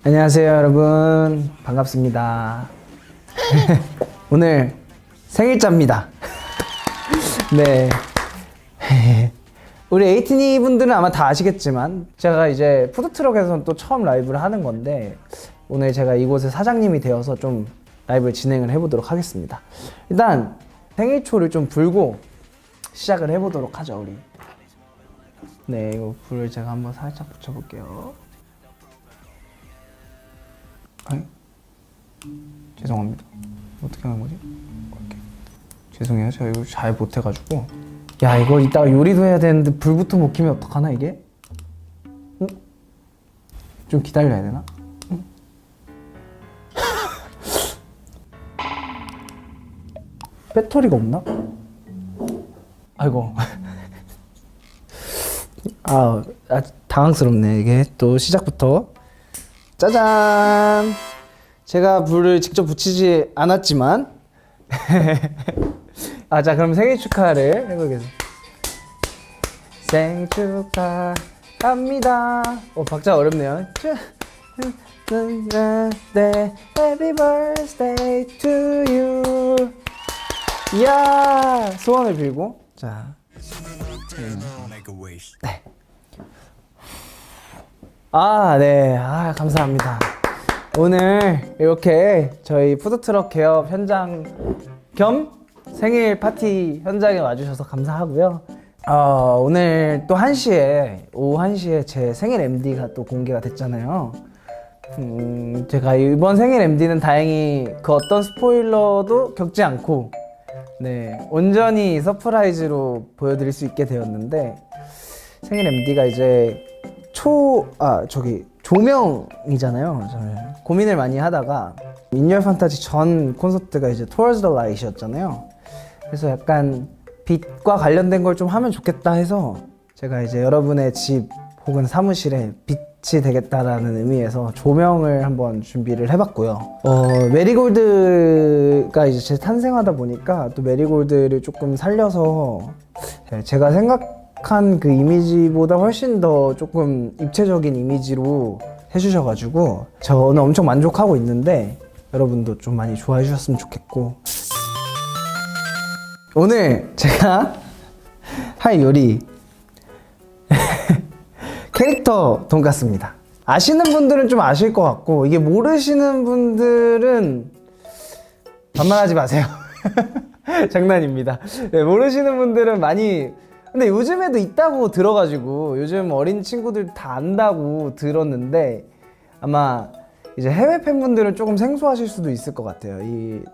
안녕하세요 여러분, 반갑습니다. 오늘 생일자입니다. 네. 우리 에이티니 분들은 아마 다 아시겠지만 제가 이제 푸드트럭에서는 또 처음 라이브를 하는 건데, 오늘 제가 이곳의 사장님이 되어서 좀 라이브를 진행을 해보도록 하겠습니다. 일단 생일초를 좀 불고 시작을 해보도록 하죠. 우리 네, 이거 불을 제가 한번 살짝 붙여볼게요. 아니, 죄송합니다. 어떻게 하는 거지? 이렇게. 죄송해요, 제가 이걸 잘 못해가지고. 야, 이거 이따가 요리도 해야 되는데 불부터 못 켜면 어떡하나 이게? 응? 좀 기다려야 되나? 응? 배터리가 없나? 아이고. 당황스럽네 이게. 또 시작부터 짜잔! 제가 불을 직접 붙이지 않았지만 자, 그럼 생일 축하를 해보겠습니다. 생일 축하합니다. 박자 어렵네요. Happy birthday to you. 이야, 소원을 빌고. 자, 네. 네. 감사합니다. 오늘 이렇게 저희 푸드트럭 개업 현장 겸 생일 파티 현장에 와주셔서 감사하고요. 오늘 또 오후 1시에 제 생일 MD가 또 공개가 됐잖아요. 제가 이번 생일 MD는 다행히 그 어떤 스포일러도 겪지 않고, 네, 온전히 서프라이즈로 보여드릴 수 있게 되었는데, 생일 MD가 이제 조명이잖아요. 저는 고민을 많이 하다가 인열 판타지 전 콘서트가 이제 Towards the Light이었잖아요. 그래서 약간 빛과 관련된 걸 좀 하면 좋겠다 해서 제가 이제 여러분의 집 혹은 사무실에 빛이 되겠다라는 의미에서 조명을 한번 준비를 해봤고요. 메리골드가 이제 제 탄생하다 보니까 또 메리골드를 조금 살려서 제가 생각한 그 이미지보다 훨씬 더 조금 입체적인 이미지로 해주셔가지고 저는 엄청 만족하고 있는데, 여러분도 좀 많이 좋아해 주셨으면 좋겠고. 오늘 제가 할 요리 캐릭터 돈가스입니다. 아시는 분들은 좀 아실 것 같고, 이게 모르시는 분들은 반말하지 마세요. 장난입니다. 네, 모르시는 분들은 많이, 근데 요즘에도 있다고 들어가지고 요즘 어린 친구들 다 안다고 들었는데, 아마 이제 해외 팬분들은 조금 생소하실 수도 있을 것 같아요.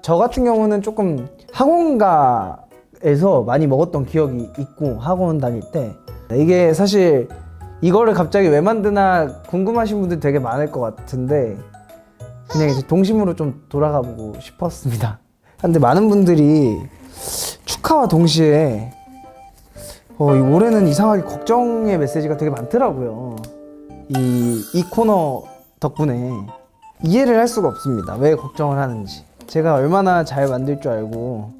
저 같은 경우는 조금 학원가에서 많이 먹었던 기억이 있고, 학원 다닐 때. 이게 사실 이거를 갑자기 왜 만드나 궁금하신 분들 되게 많을 것 같은데, 그냥 이제 동심으로 좀 돌아가 보고 싶었습니다. 근데 많은 분들이 축하와 동시에 올해는 이상하게 걱정의 메시지가 되게 많더라고요. 이 코너 덕분에 이해를 할 수가 없습니다. 왜 걱정을 하는지. 제가 얼마나 잘 만들 줄 알고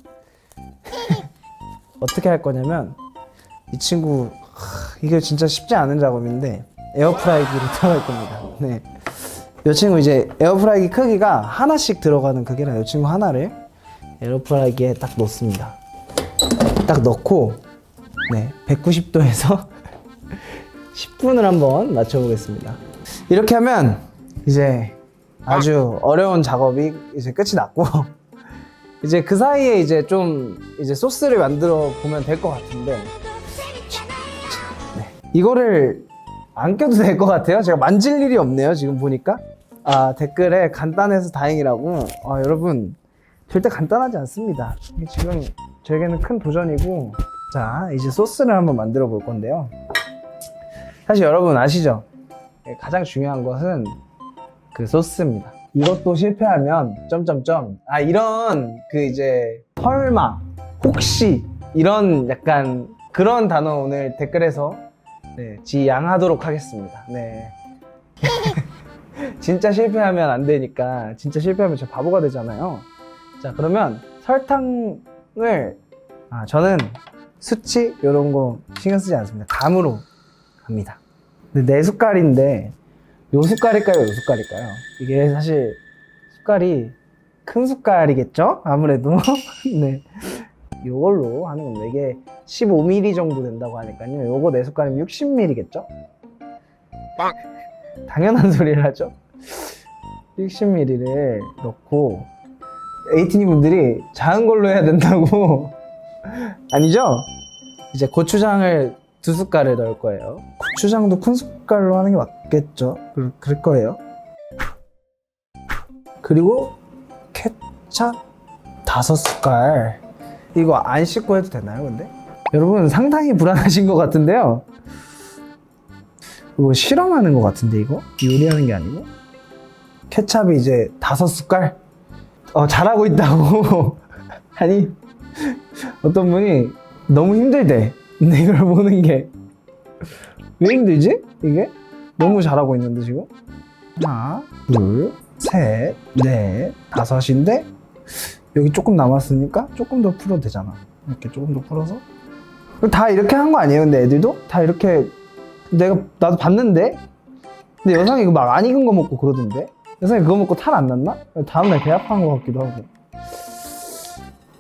어떻게 할 거냐면, 이 친구 이게 진짜 쉽지 않은 작업인데 에어프라이기로 들어갈 겁니다. 네, 이 친구 이제 에어프라이기 크기가 하나씩 들어가는 크기라 이 친구 하나를 에어프라이기에 딱 넣습니다. 딱 넣고, 네, 190도에서 10분을 한번 맞춰보겠습니다. 이렇게 하면 이제 아주 어려운 작업이 이제 끝이 났고, 이제 그 사이에 이제 좀 이제 소스를 만들어 보면 될 것 같은데, 네, 이거를 안 껴도 될 것 같아요. 제가 만질 일이 없네요, 지금 보니까. 댓글에 간단해서 다행이라고. 여러분, 절대 간단하지 않습니다. 이게 지금 저에게는 큰 도전이고. 자, 이제 소스를 한번 만들어 볼 건데요. 사실 여러분 아시죠? 가장 중요한 것은 그 소스입니다. 이것도 실패하면 이런 그 이제 설마, 혹시 이런 약간 그런 단어 오늘 댓글에서 지양하도록 하겠습니다. 네. 진짜 실패하면 안 되니까. 진짜 실패하면 저 바보가 되잖아요. 자, 그러면 설탕을 저는 수치 이런 거 신경 쓰지 않습니다. 감으로 갑니다. 근데 4숟갈인데 요 숟갈일까요? 요 숟갈일까요? 이게 사실 숟갈이 큰 숟갈이겠죠? 아무래도. 네. 요걸로 하는 겁니다. 이게 15mm 정도 된다고 하니까요. 요거 4숟갈이면 60mm겠죠? 당연한 소리를 하죠. 60ml를 넣고, 에이티니 분들이 작은 걸로 해야 된다고. 아니죠? 이제 고추장을 2숟갈을 넣을 거예요. 고추장도 큰 숟갈로 하는 게 맞겠죠? 그럴 거예요. 그리고 케찹 5숟갈. 이거 안 씻고 해도 되나요, 근데? 여러분 상당히 불안하신 것 같은데요. 이거 실험하는 것 같은데, 이거? 요리하는 게 아니고? 케찹이 이제 5숟갈? 잘하고 있다고. 아니, 어떤 분이 너무 힘들대. 근데 이걸 보는 게. 왜 힘들지? 이게? 너무 잘하고 있는데, 지금? 하나, 둘, 셋, 넷, 5인데, 여기 조금 남았으니까 조금 더 풀어도 되잖아. 이렇게 조금 더 풀어서. 다 이렇게 한 거 아니에요? 근데 애들도? 다 이렇게, 나도 봤는데? 근데 여상이 이거 막 안 익은 거 먹고 그러던데? 여상이 그거 먹고 탈 안 났나? 다음날 배 아파한 거 같기도 하고.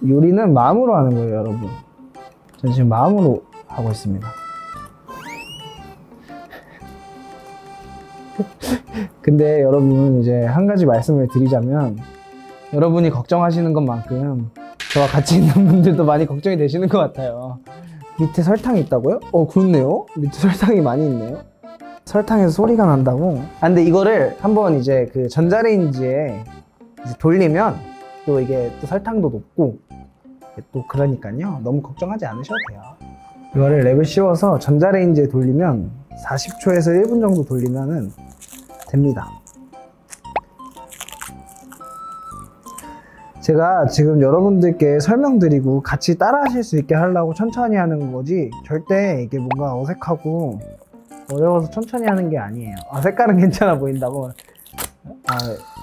요리는 마음으로 하는 거예요, 여러분. 전 지금 마음으로 하고 있습니다. 근데 여러분, 이제 한 가지 말씀을 드리자면, 여러분이 걱정하시는 것만큼 저와 같이 있는 분들도 많이 걱정이 되시는 것 같아요. 밑에 설탕이 있다고요? 그렇네요. 밑에 설탕이 많이 있네요. 설탕에서 소리가 난다고? 근데 이거를 한번 이제 그 전자레인지에 이제 돌리면 또 이게 또 설탕도 높고 또 그러니까요. 너무 걱정하지 않으셔도 돼요. 이거를 랩을 씌워서 전자레인지에 돌리면 40초에서 1분 정도 돌리면은 됩니다. 제가 지금 여러분들께 설명드리고 같이 따라 하실 수 있게 하려고 천천히 하는 거지, 절대 이게 뭔가 어색하고 어려워서 천천히 하는 게 아니에요. 색깔은 괜찮아 보인다고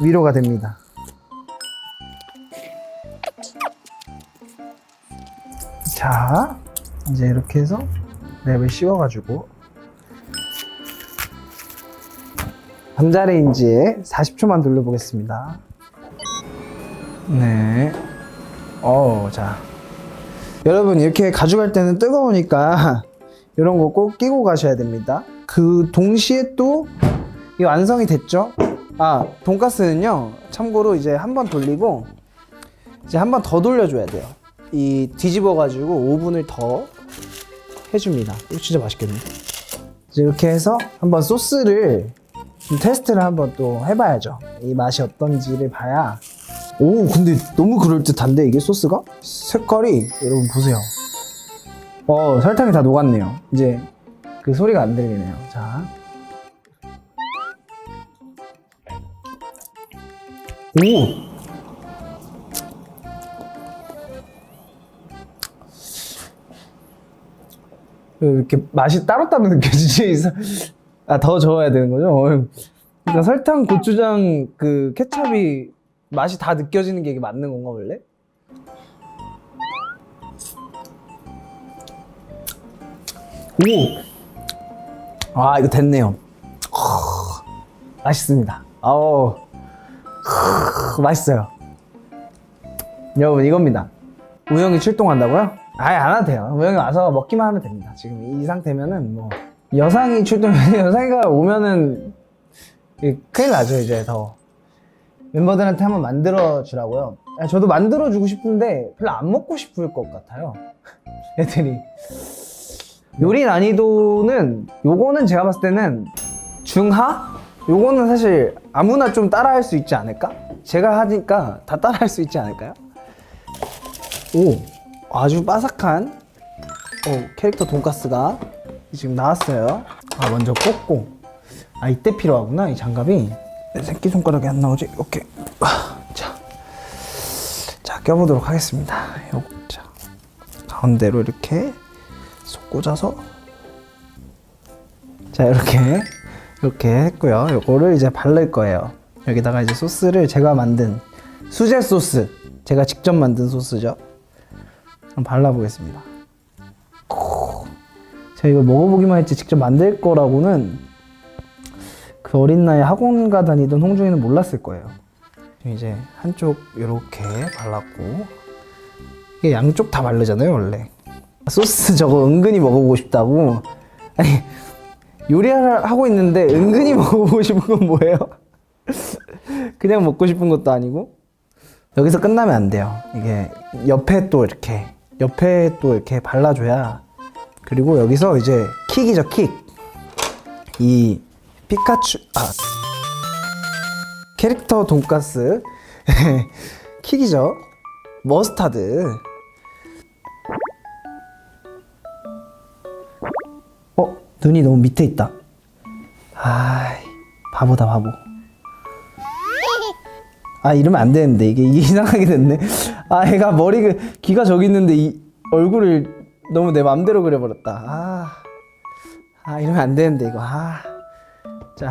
위로가 됩니다. 자, 이제 이렇게 해서 랩을 씌워가지고 전자레인지에 40초만 돌려보겠습니다. 네. 자. 여러분, 이렇게 가져갈 때는 뜨거우니까 이런 거 꼭 끼고 가셔야 됩니다. 그 동시에 또 이 완성이 됐죠? 돈가스는요, 참고로 이제 한 번 돌리고 이제 한 번 더 돌려줘야 돼요. 이 뒤집어가지고 오븐을 더 해줍니다. 이거 진짜 맛있겠는데? 이제 이렇게 해서 한번 소스를 테스트를 한번 또 해봐야죠. 이 맛이 어떤지를 봐야. 근데 너무 그럴듯한데, 이게 소스가? 색깔이, 여러분 보세요. 설탕이 다 녹았네요. 이제 그 소리가 안 들리네요. 자. 이렇게 맛이 따로따로 느껴지지? 더 저어야 되는 거죠? 그러니까 설탕, 고추장, 그 케찹이 맛이 다 느껴지는 게 이게 맞는 건가, 원래? 이거 됐네요. 맛있습니다. 맛있어요. 여러분, 이겁니다. 우영이 출동한다고요? 안 와도 돼요. 우영이 와서 먹기만 하면 됩니다. 지금 이 상태면은 뭐 여상이 여상이가 오면은 큰일 나죠. 이제 더 멤버들한테 한번 만들어 주라고요. 저도 만들어 주고 싶은데 별로 안 먹고 싶을 것 같아요. 애들이. 요리 난이도는, 요거는 제가 봤을 때는 중하? 요거는 사실 아무나 좀 따라 할 수 있지 않을까? 제가 하니까 다 따라 할 수 있지 않을까요? 아주 바삭한 캐릭터 돈가스가 지금 나왔어요. 먼저 꽂고. 이때 필요하구나, 이 장갑이. 새끼손가락이 안 나오지? 오케이. 자, 껴보도록 하겠습니다. 자, 가운데로 이렇게 쏙 꽂아서. 자, 이렇게 했고요. 요거를 이제 바를 거예요. 여기다가 이제 소스를 제가 만든 수제 소스, 제가 직접 만든 소스죠. 한번 발라보겠습니다. 제가 이걸 먹어보기만 했지 직접 만들 거라고는 그 그 어린 나이에 학원가 다니던 홍중이는 몰랐을 거예요. 이제 한쪽 이렇게 발랐고, 이게 양쪽 다 바르잖아요 원래. 소스 저거 은근히 먹어보고 싶다고. 아니, 요리를 하고 있는데 은근히 먹어보고 싶은 건 뭐예요? 그냥 먹고 싶은 것도 아니고. 여기서 끝나면 안 돼요. 이게 옆에 또 이렇게 발라줘야. 그리고 여기서 이제 킥이죠, 킥. 이 피카츄 캐릭터 돈가스 킥이죠. 머스타드. 눈이 너무 밑에 있다. 아이, 바보다 바보. 이러면 안 되는데 이게 이상하게 됐네. 애가 귀가 저기 있는데 이 얼굴을 너무 내 맘대로 그려버렸다. 이러면 안 되는데 이거. 자,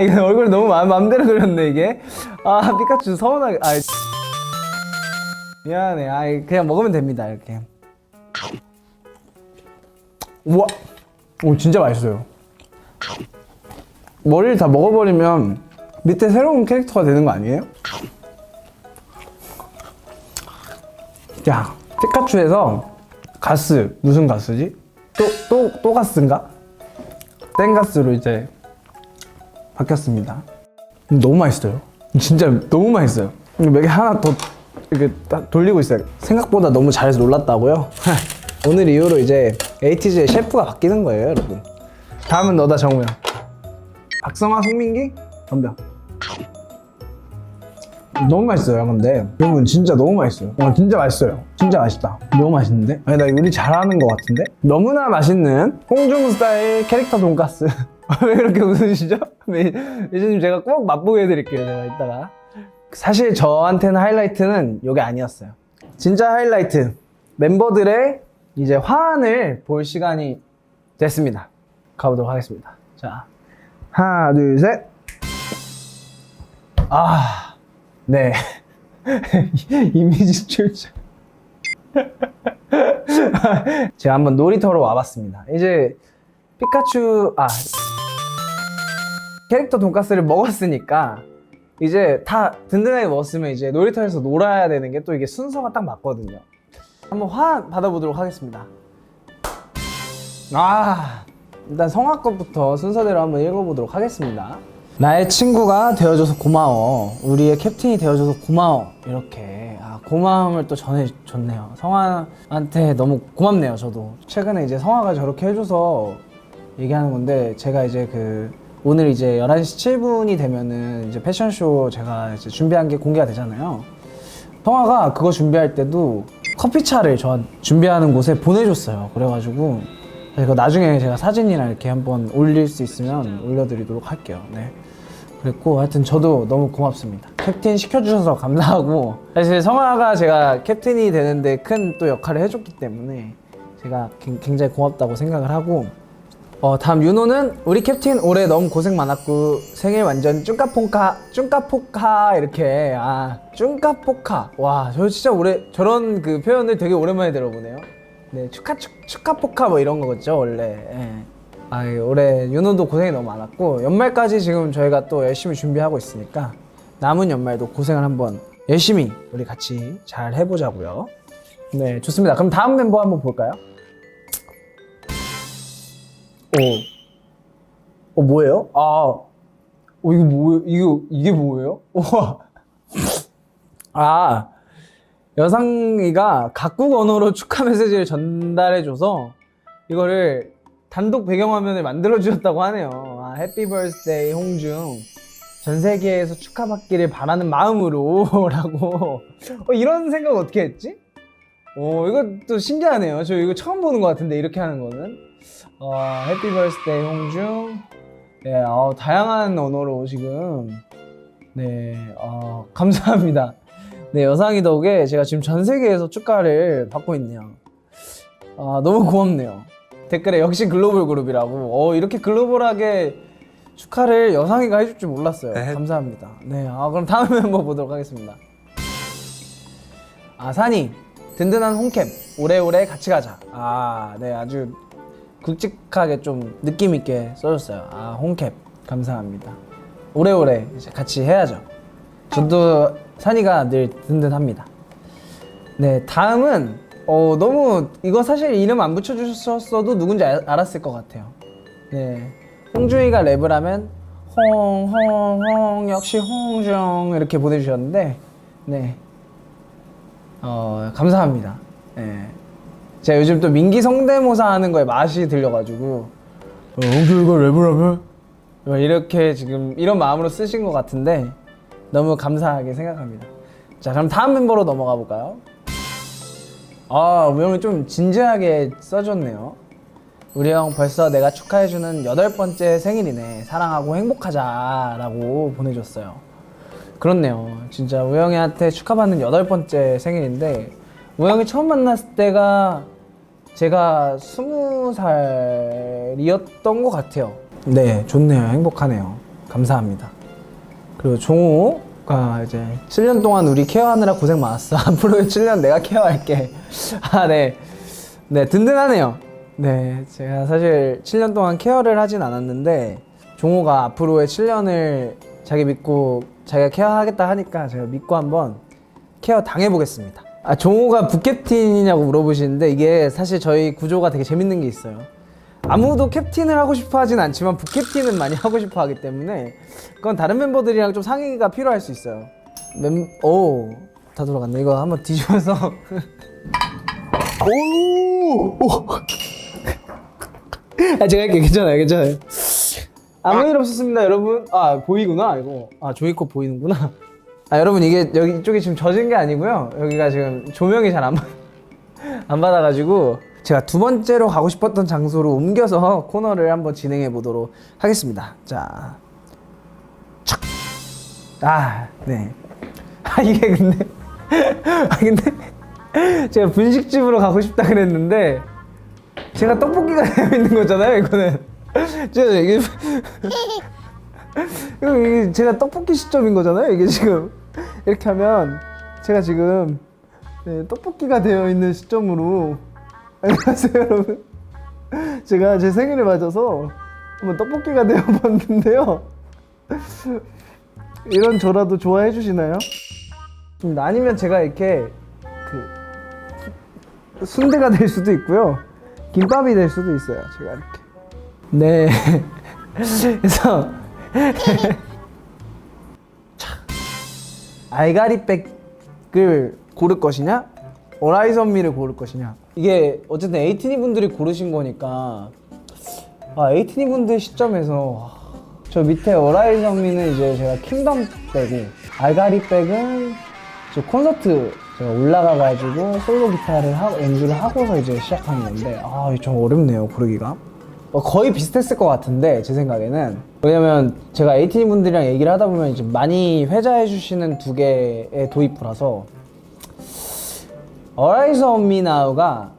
이거 얼굴 너무 맘대로 그렸네 이게. 피카츄 서운하게. 미안해. 그냥 먹으면 됩니다 이렇게. 우와, 진짜 맛있어요. 머리를 다 먹어버리면 밑에 새로운 캐릭터가 되는 거 아니에요? 야, 피카츄에서 가스, 무슨 가스지? 또 가스인가? 땡가스로 이제 바뀌었습니다. 너무 맛있어요. 진짜 너무 맛있어요. 몇 개 하나 더 이렇게 딱 돌리고 있어요. 생각보다 너무 잘해서 놀랐다고요? 오늘 이후로 이제 에이티즈의 셰프가 바뀌는 거예요, 여러분. 다음은 너다, 정우야. 박성아, 송민기, 덤벼. 너무 맛있어요, 근데. 여러분, 진짜 너무 맛있어요. 진짜 맛있어요. 진짜 맛있다. 너무 맛있는데? 나 요리 잘하는 것 같은데? 너무나 맛있는 홍중 스타일 캐릭터 돈가스. 왜 그렇게 웃으시죠? 매니저님 제가 꼭 맛보게 해드릴게요, 제가 이따가. 사실 저한테는 하이라이트는 이게 아니었어요. 진짜 하이라이트. 멤버들의 이제 화환을 볼 시간이 됐습니다. 가보도록 하겠습니다. 자, 하나, 둘, 셋. 네. 이미지 출처. 제가 한번 놀이터로 와봤습니다. 이제 피카츄, 캐릭터 돈가스를 먹었으니까 이제 다 든든하게 먹었으면 이제 놀이터에서 놀아야 되는 게 또 이게 순서가 딱 맞거든요. 한번 화환 받아보도록 하겠습니다. 일단 성화 것부터 순서대로 한번 읽어보도록 하겠습니다. 나의 친구가 되어줘서 고마워. 우리의 캡틴이 되어줘서 고마워. 이렇게 고마움을 또 전해줬네요. 성화한테 너무 고맙네요. 저도 최근에 이제 성화가 저렇게 해줘서 얘기하는 건데, 제가 이제 오늘 이제 11시 7분이 되면은 이제 패션쇼 제가 이제 준비한 게 공개가 되잖아요. 성화가 그거 준비할 때도 커피차를 저 준비하는 곳에 보내줬어요. 그래가지고 이거 나중에 제가 사진이랑 이렇게 한번 올릴 수 있으면 올려드리도록 할게요. 네. 그랬고 하여튼 저도 너무 고맙습니다. 캡틴 시켜주셔서 감사하고, 사실 성화가 제가 캡틴이 되는데 큰 또 역할을 해줬기 때문에 제가 굉장히 고맙다고 생각을 하고, 다음 윤호는 우리 캡틴 올해 너무 고생 많았고 생일 완전 쭝까포카 이렇게. 쭝까포카. 와, 저 진짜 저런 그 표현을 되게 오랜만에 들어보네요. 네, 축하포카 뭐 이런 거겠죠 원래. 올해 윤호도 고생이 너무 많았고, 연말까지 지금 저희가 또 열심히 준비하고 있으니까 남은 연말도 고생을 한번 열심히 우리 같이 잘 해보자고요. 네, 좋습니다. 그럼 다음 멤버 한번 볼까요? 뭐예요? 이게 뭐예요? 우와. 여상이가 각국 언어로 축하 메시지를 전달해줘서 이거를 단독 배경화면을 만들어주셨다고 하네요. 해피 버스데이 홍중, 전 세계에서 축하받기를 바라는 마음으로 라고. 이런 생각 어떻게 했지? 이것도 신기하네요. 저 이거 처음 보는 것 같은데, 이렇게 하는 거는. 해피 버스데이 홍중. 네, 다양한 언어로 지금. 네, 감사합니다. 네, 여상이 덕에 제가 지금 전 세계에서 축하를 받고 있네요. 너무 고맙네요. 댓글에 역시 글로벌 그룹이라고. 이렇게 글로벌하게 축하를 여상이가 해줄 줄 몰랐어요. 감사합니다. 네, 그럼 다음 멤버 보도록 하겠습니다. 산이 든든한 홈캠 오래오래 같이 가자. 네, 아주 굵직하게 좀 느낌 있게 써줬어요. 아, 홈캡 감사합니다. 오래오래 이제 같이 해야죠. 저도 산이가 늘 든든합니다. 네, 다음은 너무 이거 사실 이름 안 붙여주셨어도 누군지 알았을 것 같아요. 네, 홍중이가 랩을 하면 홍 역시 홍중 이렇게 보내주셨는데, 네, 감사합니다. 네, 제가 요즘 또 민기 성대모사 하는 거에 맛이 들려가지고 홍중이가 랩을 하면 이렇게 지금 이런 마음으로 쓰신 것 같은데 너무 감사하게 생각합니다. 자, 그럼 다음 멤버로 넘어가 볼까요? 우리 형이 좀 진지하게 써줬네요. 우리 형 벌써 내가 축하해주는 8번째 생일이네. 사랑하고 행복하자 라고 보내줬어요. 그렇네요. 진짜 우영이한테 축하받는 8번째 생일인데, 우영이 처음 만났을 때가 제가 20살이었던 것 같아요. 네, 좋네요. 행복하네요. 감사합니다. 그리고 종호가 이제 7년 동안 우리 케어하느라 고생 많았어. 앞으로 7년 내가 케어할게. 네. 네, 든든하네요. 네, 제가 사실 7년 동안 케어를 하진 않았는데, 종호가 앞으로의 7년을 자기 믿고 자기가 케어하겠다 하니까 제가 믿고 한번 케어 당해보겠습니다. 종호가 북캡틴이냐고 물어보시는데, 이게 사실 저희 구조가 되게 재밌는 게 있어요. 아무도 캡틴을 하고 싶어 하진 않지만 북캡틴은 많이 하고 싶어 하기 때문에 그건 다른 멤버들이랑 좀 상의가 필요할 수 있어요. 다 돌아갔네. 이거 한번 뒤집어서 제가 할게요. 괜찮아요. 아무 일 없었습니다, 여러분. 보이구나 이거. 조이코 보이는구나. 여러분, 이게 여기 이쪽이 지금 젖은 게 아니고요. 여기가 지금 조명이 잘 안 받아가지고 제가 두 번째로 가고 싶었던 장소로 옮겨서 코너를 한번 진행해 보도록 하겠습니다. 자, 착. 네. 이게 근데 제가 분식집으로 가고 싶다 그랬는데 제가 떡볶이가 되어 있는 거잖아요. 이거는 이게 제가 떡볶이 시점인 거잖아요. 이게 지금 이렇게 하면 제가 지금 떡볶이가 되어 있는 시점으로. 안녕하세요, 여러분. 제가 제 생일을 맞아서 한번 떡볶이가 되어봤는데요. 이런 저라도 좋아해 주시나요? 아니면 제가 이렇게 순대가 될 수도 있고요, 김밥이 될 수도 있어요. 제가 이렇게. 네. 그래서 알가리백을 고를 것이냐, 어라이선미를 고를 것이냐. 이게 어쨌든 에이티니 분들이 고르신 거니까 에이티니 분들 시점에서 저 밑에 어라이선미는 이제 제가 킹덤 빼고, 알가리백은 저 콘서트 제가 올라가가지고 솔로 기타를 연주를 하고서 이제 시작하는 건데 좀 어렵네요, 고르기가. 거의 비슷했을 것 같은데 제 생각에는. 왜냐면 제가 에이티니 분들이랑 얘기를 하다 보면 이제 많이 회자해 주시는 두 개의 도입부라서 어라이즈 온 미 나우가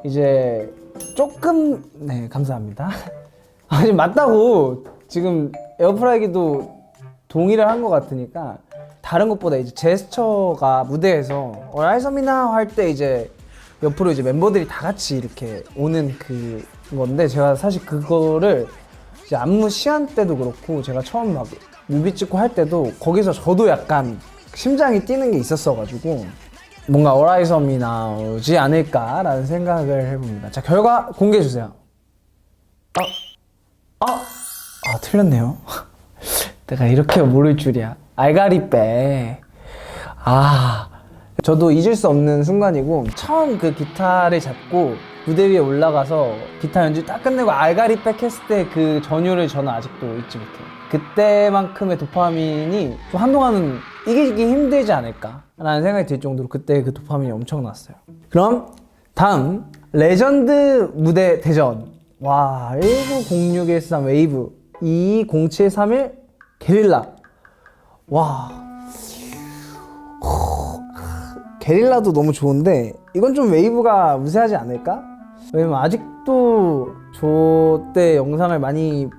이제 조금, 네, 감사합니다. 지금 맞다고 지금 에어프라이기도 동의를 한 것 같으니까 다른 것보다 이제 제스처가 무대에서 어라이즈 온 미 나우 할 때 이제 옆으로 이제 멤버들이 다 같이 이렇게 오는 그 건데, 제가 사실 그거를 이제 안무 시안 때도 그렇고 제가 처음 막 뮤비 찍고 할 때도 거기서 저도 약간 심장이 뛰는 게 있었어가지고 뭔가 어라이섬이 나오지 않을까라는 생각을 해봅니다. 자, 결과 공개해주세요. 틀렸네요. 내가 이렇게 모를 줄이야. 알가리빼. 저도 잊을 수 없는 순간이고, 처음 그 기타를 잡고 무대 위에 올라가서 기타 연주 딱 끝내고 알가리백 했을 때 그 전율을 저는 아직도 잊지 못해요. 그때만큼의 도파민이 좀 한동안은 이기기 힘들지 않을까 라는 생각이 들 정도로 그때 그 도파민이 엄청났어요. 그럼 다음 레전드 무대 대전. 190613 웨이브, 220731 게릴라. 게릴라도 너무 좋은데 이건 좀 웨이브가 우세하지 않을까? 왜냐면 아직도 저 때 영상을 많이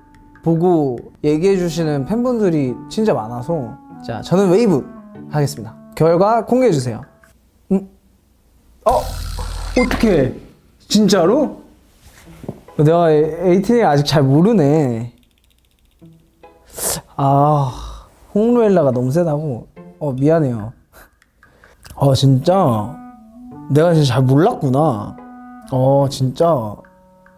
보고 얘기해 주시는 팬분들이 진짜 많아서, 자, 저는 웨이브 하겠습니다. 결과 공개해 주세요. 어떡해, 진짜로? 내가 에이틴이 아직 잘 모르네. 아, 홍루엘라가 너무 세다고? 미안해요. 진짜? 내가 진짜 잘 몰랐구나. 진짜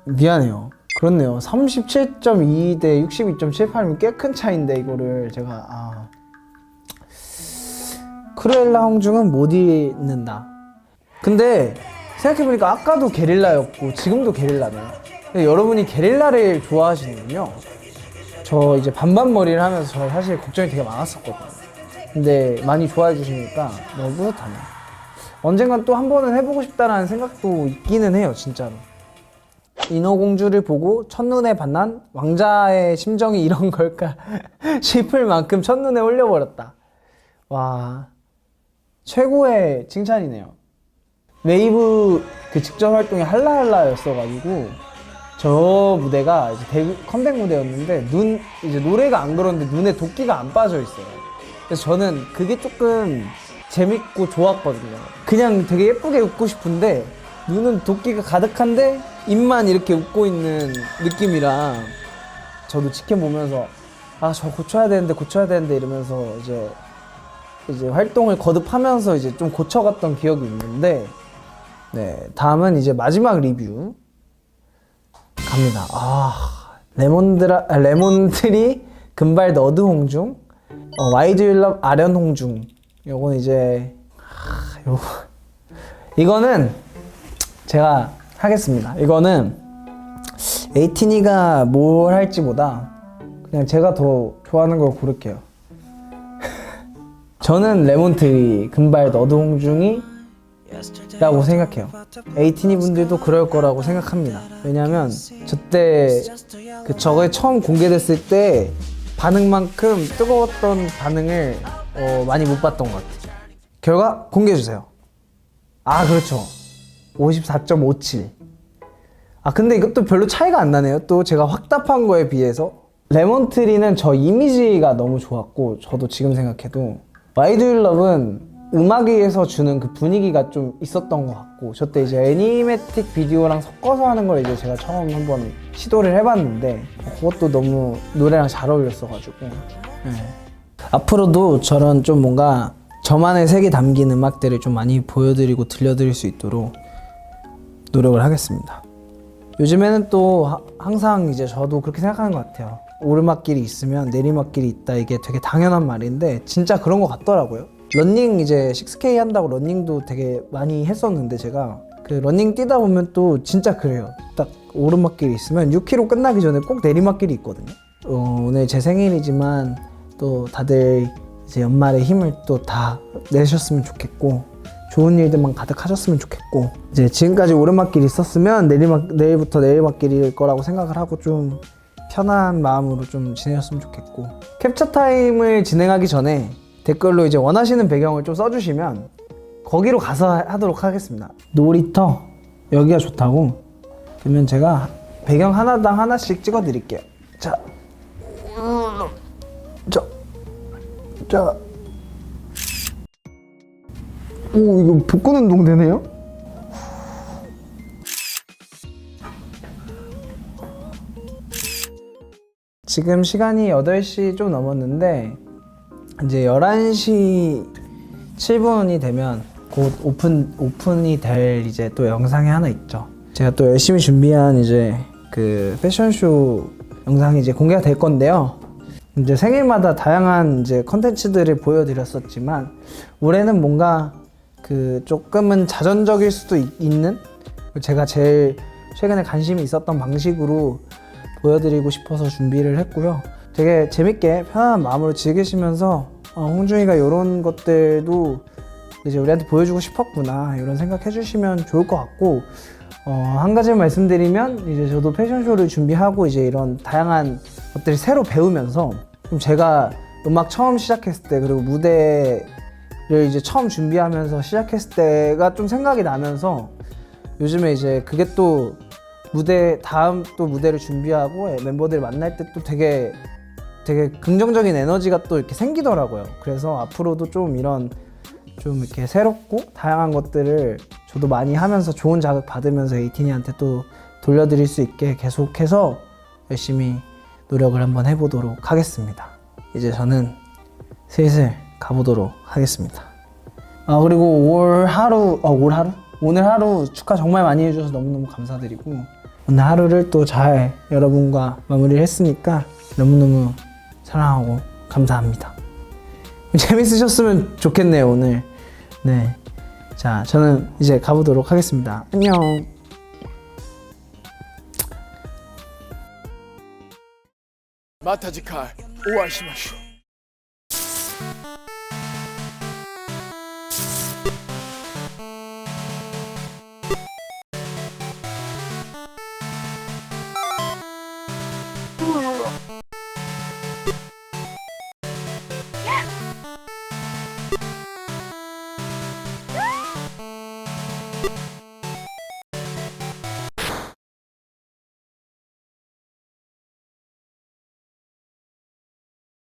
미안해요. 그렇네요. 37.2 대 62.78이면 꽤 큰 차이인데 이거를 제가 크루엘라 홍중은 못 잊는다. 근데 생각해보니까 아까도 게릴라였고 지금도 게릴라네요. 여러분이 게릴라를 좋아하시는군요. 저 이제 반반머리를 하면서 저 사실 걱정이 되게 많았었거든요. 근데 많이 좋아해 주시니까 너무 뿌듯하네요. 언젠간 또 한 번은 해보고 싶다라는 생각도 있기는 해요, 진짜로. 인어공주를 보고 첫눈에 반한 왕자의 심정이 이런 걸까 싶을 만큼 첫눈에 홀려버렸다. 와, 최고의 칭찬이네요. 웨이브 그 직전 활동이 할라할라였어가지고 저 무대가 이제 컴백 무대였는데 이제 노래가 안 그런데 눈에 도끼가 안 빠져 있어요. 그래서 저는 그게 조금 재밌고 좋았거든요. 그냥 되게 예쁘게 웃고 싶은데 눈은 도끼가 가득한데 입만 이렇게 웃고 있는 느낌이라 저도 지켜보면서 저 고쳐야 되는데 이러면서 이제 활동을 거듭하면서 이제 좀 고쳐갔던 기억이 있는데, 네, 다음은 이제 마지막 리뷰 갑니다. 레몬트리 금발 너드 홍중, 와이드 율럽 아련 홍중. 요건 이제 이거는 제가 하겠습니다. 이거는 에이티니가 뭘 할지보다 그냥 제가 더 좋아하는 걸 고를게요. 저는 레몬트리 금발 너드 홍중이 라고 생각해요. 에이티니 분들도 그럴 거라고 생각합니다. 왜냐면 저때 저거에 처음 공개됐을 때 반응만큼 뜨거웠던 반응을 많이 못 봤던 것 같아요. 결과 공개해주세요. 그렇죠. 54.57. 근데 이것도 별로 차이가 안 나네요. 또 제가 확답한 거에 비해서. 레몬트리는 저 이미지가 너무 좋았고, 저도 지금 생각해도 와이드 율럽은 음악위에서 주는 그 분위기가 좀 있었던 것 같고, 저때 이제 애니메틱 비디오랑 섞어서 하는 걸 이제 제가 처음 한번 시도를 해봤는데 그것도 너무 노래랑 잘 어울렸어가지고, 네. 앞으로도 저런 좀 뭔가 저만의 색이 담긴 음악들을 좀 많이 보여드리고 들려드릴 수 있도록 노력을 하겠습니다. 요즘에는 또 항상 이제 저도 그렇게 생각하는 것 같아요. 오르막길이 있으면 내리막길이 있다, 이게 되게 당연한 말인데 진짜 그런 것 같더라고요. 러닝 이제 6K 한다고 러닝도 되게 많이 했었는데 제가 그 러닝 뛰다 보면 또 진짜 그래요. 딱 오르막길이 있으면 6km 끝나기 전에 꼭 내리막길이 있거든요. 오늘 제 생일이지만 또 다들 이제 연말에 힘을 또 다 내셨으면 좋겠고, 좋은 일들만 가득하셨으면 좋겠고, 이제 지금까지 오르막길이 있었으면 내일부터 내리막길일 거라고 생각을 하고 좀 편한 마음으로 좀 지내셨으면 좋겠고, 캡처 타임을 진행하기 전에 댓글로 이제 원하시는 배경을 좀 써주시면 거기로 가서 하도록 하겠습니다. 놀이터 여기가 좋다고? 그러면 제가 배경 하나당 하나씩 찍어 드릴게요. 자, 오, 이거 복근 운동 되네요? 지금 시간이 8시 좀 넘었는데 이제 11시 7분이 되면 곧 오픈이 될 이제 또 영상이 하나 있죠. 제가 또 열심히 준비한 이제 그 패션쇼 영상이 이제 공개가 될 건데요. 이제 생일마다 다양한 이제 컨텐츠들을 보여드렸었지만 올해는 뭔가 그 조금은 자전적일 수도 있는, 제가 제일 최근에 관심이 있었던 방식으로 보여드리고 싶어서 준비를 했고요. 되게 재밌게 편안한 마음으로 즐기시면서 홍중이가 이런 것들도 이제 우리한테 보여주고 싶었구나 이런 생각 해주시면 좋을 것 같고, 한 가지 말씀드리면 이제 저도 패션쇼를 준비하고 이제 이런 다양한 것들을 새로 배우면서 좀 제가 음악 처음 시작했을 때, 그리고 무대를 이제 처음 준비하면서 시작했을 때가 좀 생각이 나면서 요즘에 이제 그게 또 다음 또 무대를 준비하고 멤버들 만날 때 또 되게 긍정적인 에너지가 또 이렇게 생기더라고요. 그래서 앞으로도 좀 이런 좀 이렇게 새롭고 다양한 것들을 저도 많이 하면서 좋은 자극 받으면서 에이티니한테 또 돌려드릴 수 있게 계속해서 열심히 노력을 한번 해보도록 하겠습니다. 이제 저는 슬슬 가보도록 하겠습니다. 그리고 오늘 하루 축하 정말 많이 해주셔서 너무너무 감사드리고, 오늘 하루를 또 잘 여러분과 마무리를 했으니까 너무너무 사랑하고 감사합니다. 재밌으셨으면 좋겠네요, 오늘. 네. 자, 저는 이제 가보도록 하겠습니다. 안녕. 마타지칼 오아시마쇼.